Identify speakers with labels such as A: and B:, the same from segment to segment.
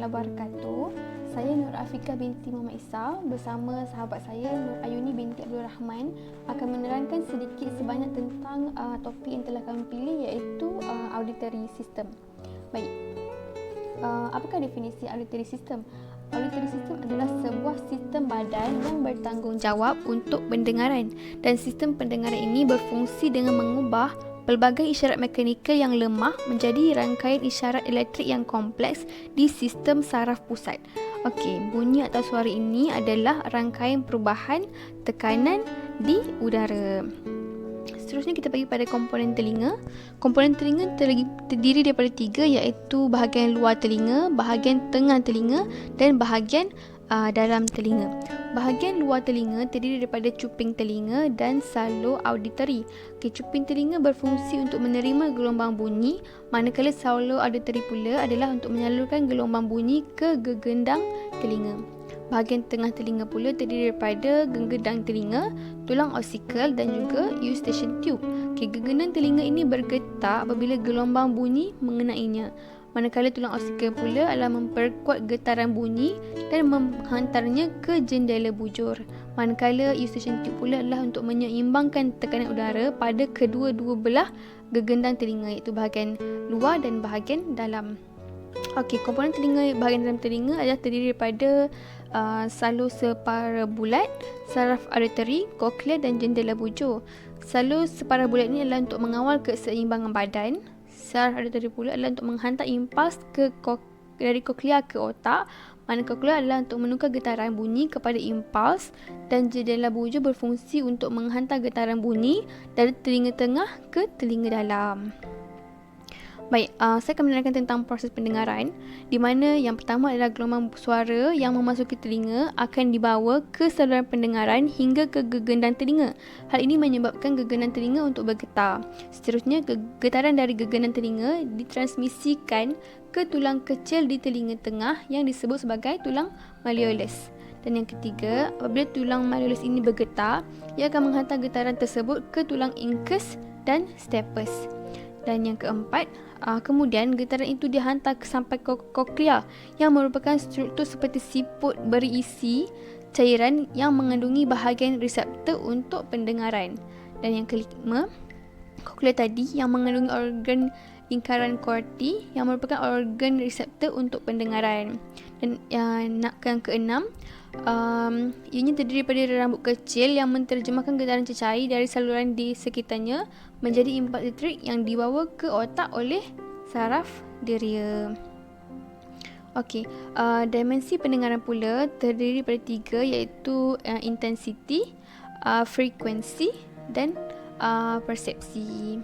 A: warahmatullahi wabarakatuh. Saya Nur Afika binti Muhammad Isa bersama sahabat saya Nur Ayuni binti Abdul Rahman akan menerangkan sedikit sebanyak tentang topik yang telah kami pilih, iaitu auditory system. Baik, apakah definisi auditory system? Auditory system adalah sebuah sistem badan yang bertanggungjawab untuk pendengaran, dan sistem pendengaran ini berfungsi dengan mengubah pelbagai isyarat mekanikal yang lemah menjadi rangkaian isyarat elektrik yang kompleks di sistem saraf pusat. Okey, bunyi atau suara ini adalah rangkaian perubahan tekanan di udara. Seterusnya kita pergi pada komponen telinga. Komponen telinga terdiri daripada 3, iaitu bahagian luar telinga, bahagian tengah telinga dan bahagian dalam telinga. Bahagian luar telinga terdiri daripada cuping telinga dan salo auditory. Cuping telinga berfungsi untuk menerima gelombang bunyi, manakala salo auditory pula adalah untuk menyalurkan gelombang bunyi ke gegendang telinga. Bahagian tengah telinga pula terdiri daripada gegendang telinga, tulang oksikal dan juga eustachian tube. Gegendang telinga ini bergetar apabila gelombang bunyi mengenainya. Manakala tulang oksikal pula adalah memperkuat getaran bunyi dan menghantarnya ke jendela bujur. Manakala eustachian tube pula adalah untuk menyeimbangkan tekanan udara pada kedua-dua belah gegendang telinga, iaitu bahagian luar dan bahagian dalam. Okey, komponen telinga bahagian dalam telinga adalah terdiri daripada salo separa bulat, saraf auditory, koklia dan jendela bujur. Salo separa bulat ini adalah untuk mengawal keseimbangan badan. Saraf auditory pula adalah untuk menghantar impuls dari koklia ke otak, mana koklia adalah untuk menukar getaran bunyi kepada impuls, dan jendela bujur berfungsi untuk menghantar getaran bunyi dari telinga tengah ke telinga dalam. Baik, saya akan menerangkan tentang proses pendengaran, di mana yang pertama adalah gelombang suara yang memasuki telinga akan dibawa ke saluran pendengaran hingga ke gegendang telinga. Hal ini menyebabkan gegendang telinga untuk bergetar. Seterusnya, getaran dari gegendang telinga ditransmisikan ke tulang kecil di telinga tengah yang disebut sebagai tulang malleolus. Dan yang ketiga, apabila tulang malleolus ini bergetar, ia akan menghantar getaran tersebut ke tulang incus dan stapes. Dan yang keempat, kemudian getaran itu dihantar sampai ke koklia yang merupakan struktur seperti siput berisi cairan yang mengandungi bahagian reseptor untuk pendengaran. Dan yang kelima, koklia tadi yang mengandungi organ lingkaran korti yang merupakan organ reseptor untuk pendengaran. Dan yang keenam, ianya terdiri daripada rambut kecil yang menterjemahkan getaran cecair dari saluran di sekitarnya menjadi impuls elektrik yang dibawa ke otak oleh saraf deria. Okey, dimensi pendengaran pula terdiri daripada 3, iaitu intensity, frekuensi dan persepsi.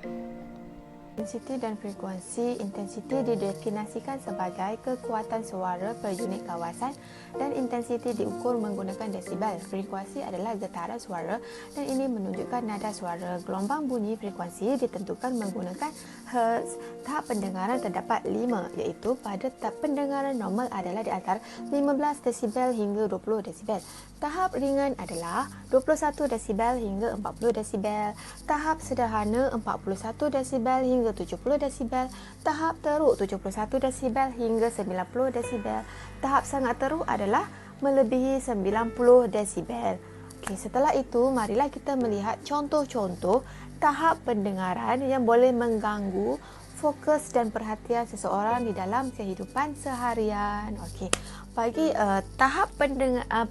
B: Intensiti dan frekuensi. Intensiti didefinisikan sebagai kekuatan suara per unit kawasan dan intensiti diukur menggunakan desibel. Frekuensi adalah getaran suara dan ini menunjukkan nada suara. Gelombang bunyi frekuensi ditentukan menggunakan hertz. Tahap pendengaran terdapat 5, iaitu pada tahap pendengaran normal adalah di antara 15 desibel hingga 20 desibel. Tahap ringan adalah 21 desibel hingga 40 desibel. Tahap sederhana 41 desibel hingga 70 desibel. Tahap teruk 71 desibel hingga 90 desibel. Tahap sangat teruk adalah melebihi 90 desibel. Okey, setelah itu marilah kita melihat contoh-contoh tahap pendengaran yang boleh mengganggu fokus dan perhatian seseorang di dalam kehidupan seharian. Okey, bagi tahap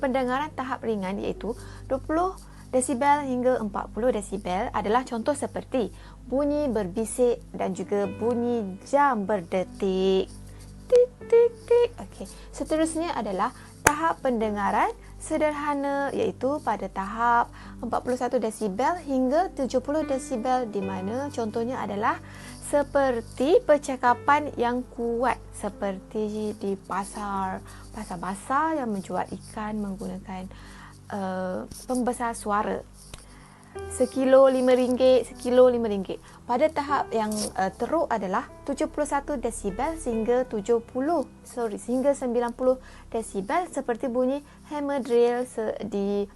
B: pendengaran tahap ringan, iaitu 20 desibel hingga 40 desibel adalah contoh seperti bunyi berbisik dan juga bunyi jam berdetik. Tik tik tik. Okey, seterusnya adalah tahap pendengaran sederhana, iaitu pada tahap 41 desibel hingga 70 desibel, di mana contohnya adalah seperti percakapan yang kuat seperti di pasar basah yang menjual ikan menggunakan pembesar suara. Sekilo RM5, sekilo RM5. Pada tahap yang teruk adalah 71 desibel hingga 90 desibel seperti bunyi hammer drill di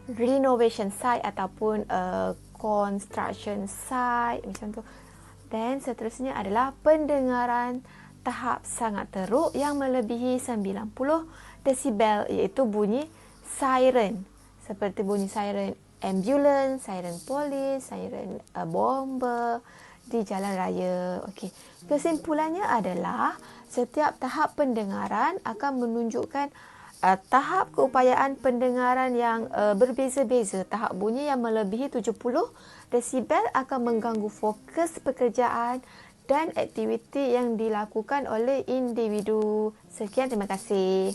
B: renovation site ataupun construction site macam tu. Dan seterusnya adalah pendengaran tahap sangat teruk yang melebihi 90 desibel, iaitu bunyi siren. Seperti bunyi siren ambulans, siren polis, siren bomba di jalan raya. Okey. Kesimpulannya adalah setiap tahap pendengaran akan menunjukkan tahap keupayaan pendengaran yang berbeza-beza. Tahap bunyi yang melebihi 70 desibel akan mengganggu fokus pekerjaan dan aktiviti yang dilakukan oleh individu. Sekian, terima kasih.